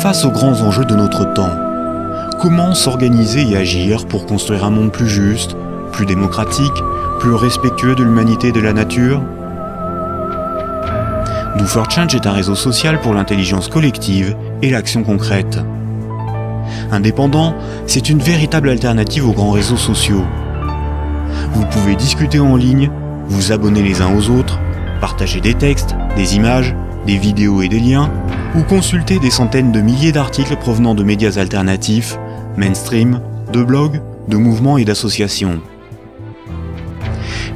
Face aux grands enjeux de notre temps, comment s'organiser et agir pour construire un monde plus juste, plus démocratique, plus respectueux de l'humanité et de la nature? Do4Change est un réseau social pour l'intelligence collective et l'action concrète. Indépendant, c'est une véritable alternative aux grands réseaux sociaux. Vous pouvez discuter en ligne, vous abonner les uns aux autres, partager des textes, des images, des vidéos et des liens, ou consulter des centaines de milliers d'articles provenant de médias alternatifs, mainstream, de blogs, de mouvements et d'associations.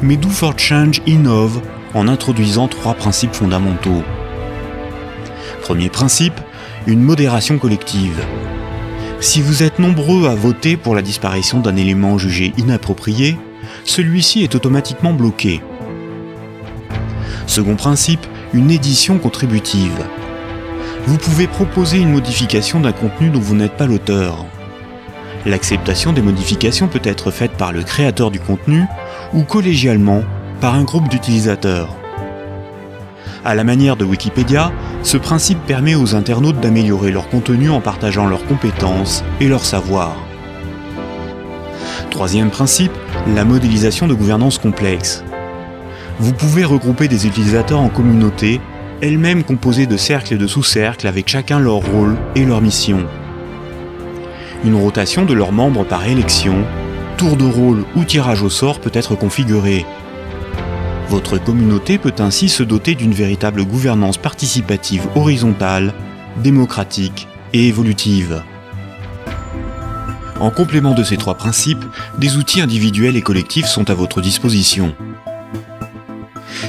Mais Do4Change innove en introduisant 3 principes fondamentaux. Premier principe, une modération collective. Si vous êtes nombreux à voter pour la disparition d'un élément jugé inapproprié, celui-ci est automatiquement bloqué. Second principe, une édition contributive. Vous pouvez proposer une modification d'un contenu dont vous n'êtes pas l'auteur. L'acceptation des modifications peut être faite par le créateur du contenu ou collégialement par un groupe d'utilisateurs. À la manière de Wikipédia, ce principe permet aux internautes d'améliorer leur contenu en partageant leurs compétences et leur savoir. Troisième principe, la modélisation de gouvernance complexe. Vous pouvez regrouper des utilisateurs en communautés, elles-mêmes composées de cercles et de sous-cercles avec chacun leur rôle et leur mission. Une rotation de leurs membres par élection, tour de rôle ou tirage au sort peut être configurée. Votre communauté peut ainsi se doter d'une véritable gouvernance participative horizontale, démocratique et évolutive. En complément de ces 3 principes, des outils individuels et collectifs sont à votre disposition.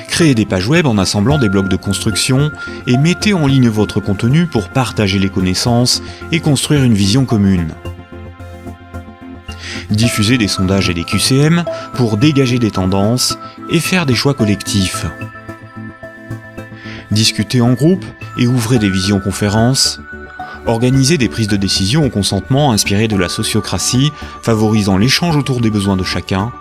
Créez des pages web en assemblant des blocs de construction et mettez en ligne votre contenu pour partager les connaissances et construire une vision commune. Diffusez des sondages et des QCM pour dégager des tendances et faire des choix collectifs. Discutez en groupe et ouvrez des visioconférences. Organisez des prises de décision au consentement inspirées de la sociocratie, favorisant l'échange autour des besoins de chacun.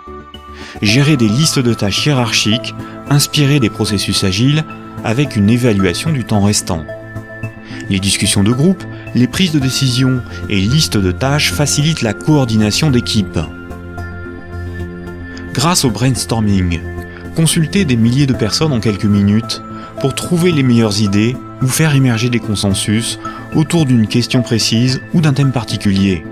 Gérez des listes de tâches hiérarchiques, inspirées des processus agiles, avec une évaluation du temps restant. Les discussions de groupe, les prises de décision et listes de tâches facilitent la coordination d'équipe. Grâce au brainstorming, consultez des milliers de personnes en quelques minutes pour trouver les meilleures idées ou faire émerger des consensus autour d'une question précise ou d'un thème particulier.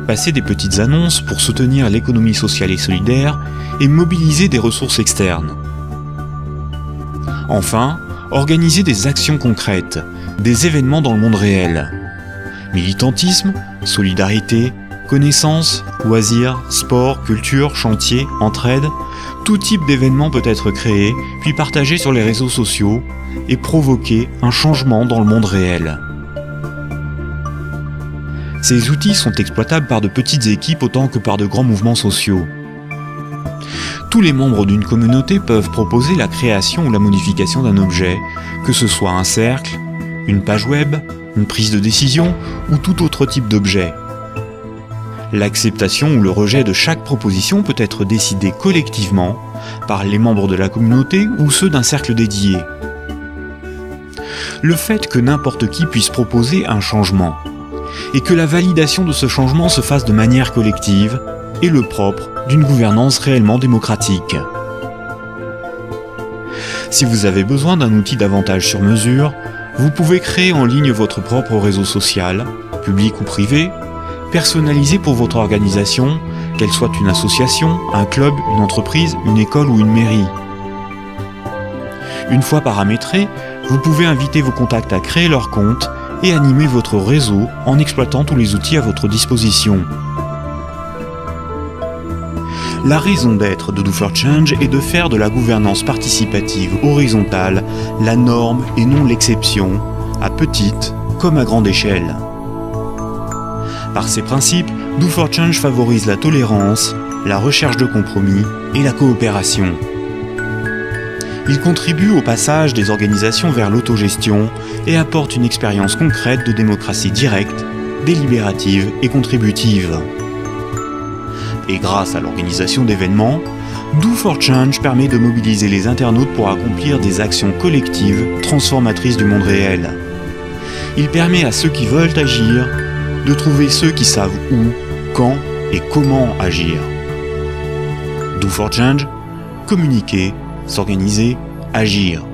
Passez des petites annonces pour soutenir l'économie sociale et solidaire et mobiliser des ressources externes. Enfin, organisez des actions concrètes, des événements dans le monde réel. Militantisme, solidarité, connaissances, loisirs, sport, culture, chantier, entraide, tout type d'événement peut être créé, puis partagé sur les réseaux sociaux et provoquer un changement dans le monde réel. Ces outils sont exploitables par de petites équipes autant que par de grands mouvements sociaux. Tous les membres d'une communauté peuvent proposer la création ou la modification d'un objet, que ce soit un cercle, une page web, une prise de décision ou tout autre type d'objet. L'acceptation ou le rejet de chaque proposition peut être décidé collectivement par les membres de la communauté ou ceux d'un cercle dédié. Le fait que n'importe qui puisse proposer un changement et que la validation de ce changement se fasse de manière collective est le propre d'une gouvernance réellement démocratique. Si vous avez besoin d'un outil davantage sur mesure, vous pouvez créer en ligne votre propre réseau social, public ou privé, personnalisé pour votre organisation, qu'elle soit une association, un club, une entreprise, une école ou une mairie. Une fois paramétré, vous pouvez inviter vos contacts à créer leur compte et animer votre réseau en exploitant tous les outils à votre disposition. La raison d'être de Do4Change est de faire de la gouvernance participative horizontale la norme et non l'exception, à petite comme à grande échelle. Par ces principes, Do4Change favorise la tolérance, la recherche de compromis et la coopération. Il contribue au passage des organisations vers l'autogestion et apporte une expérience concrète de démocratie directe, délibérative et contributive. Et grâce à l'organisation d'événements, Do4Change permet de mobiliser les internautes pour accomplir des actions collectives transformatrices du monde réel. Il permet à ceux qui veulent agir de trouver ceux qui savent où, quand et comment agir. Do for Change, communiquer, s'organiser, agir.